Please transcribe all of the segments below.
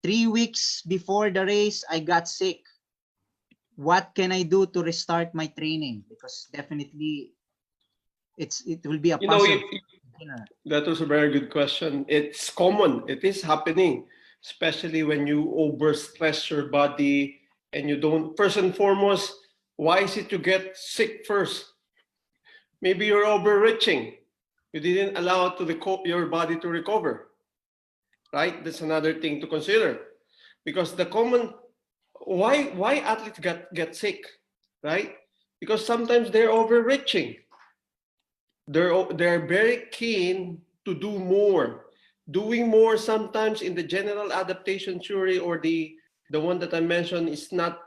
3 weeks before the race, I got sick. What can I do to restart my training? Because definitely it will be a You know, puzzle. that was a very good question. It's common. It is happening, especially when you overstress your body and you don't. First and foremost, why is it you get sick first? Maybe you're overreaching. You didn't allow your body to recover, right? That's another thing to consider, because the common why athletes get sick, right? Because sometimes they're overreaching. They're very keen to do more. Doing more sometimes in the general adaptation theory or the one that I mentioned is not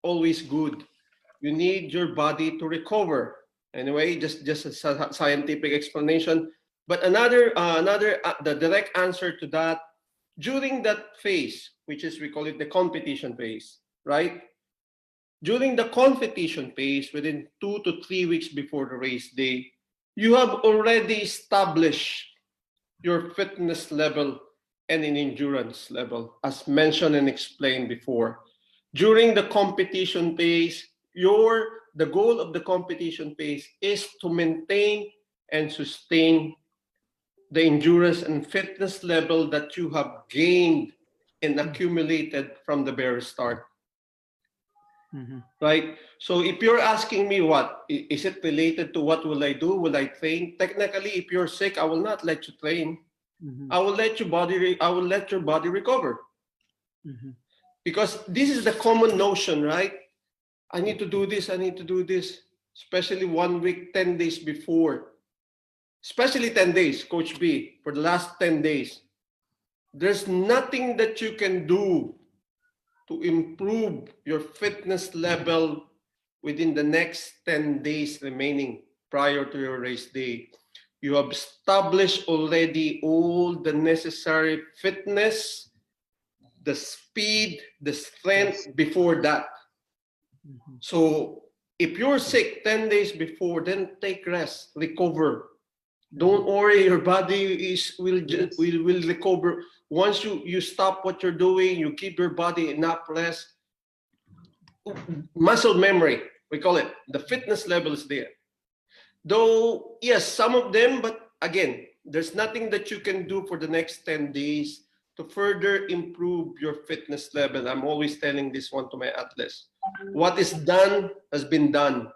always good. You need your body to recover. Anyway, just a scientific explanation. But the direct answer to that, during that phase, which is we call it the competition phase, right? During the competition phase, within 2 to 3 weeks before the race day, you have already established your fitness level and an endurance level, as mentioned and explained before. During the competition phase, the goal of the competition phase is to maintain and sustain the endurance and fitness level that you have gained and accumulated from the very start. Right? So if you're asking me what, is it related to what will I do? Will I train? Technically, if you're sick, I will not let you train. I will let your body recover. Because this is the common notion, right? I need to do this, I need to do this, especially 1 week, 10 days before. Especially 10 days, Coach B, for the last 10 days. There's nothing that you can do to improve your fitness level within the next 10 days remaining prior to your race day. You have established already all the necessary fitness, the speed, the strength before that. So if you're sick 10 days before, then take rest, recover. Don't worry, your body will recover. Once you stop what you're doing, you give your body enough rest. Muscle memory, we call it. The fitness level is there. Though, yes, some of them, but again, there's nothing that you can do for the next 10 days to further improve your fitness level. I'm always telling this one to my athletes. What is done has been done.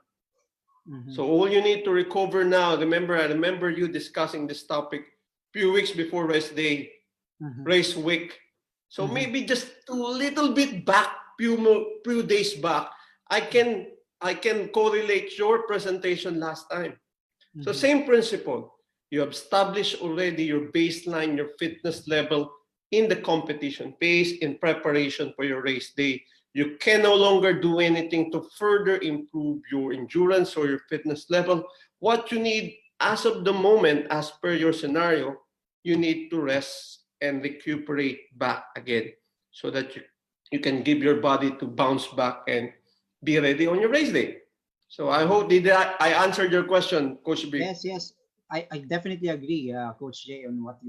So all you need to recover now, I remember you discussing this topic a few weeks before race day, race week. So maybe just a little bit back, few days back, I can correlate your presentation last time. So same principle. You have established already your baseline, your fitness level in the competition phase in preparation for your race day. You can no longer do anything to further improve your endurance or your fitness level. What you need as of the moment, as per your scenario, you need to rest and recuperate back again so that you can give your body to bounce back and be ready on your race day. So I hope I answered your question, Coach B. Yes. I definitely agree, Coach Jay, on what you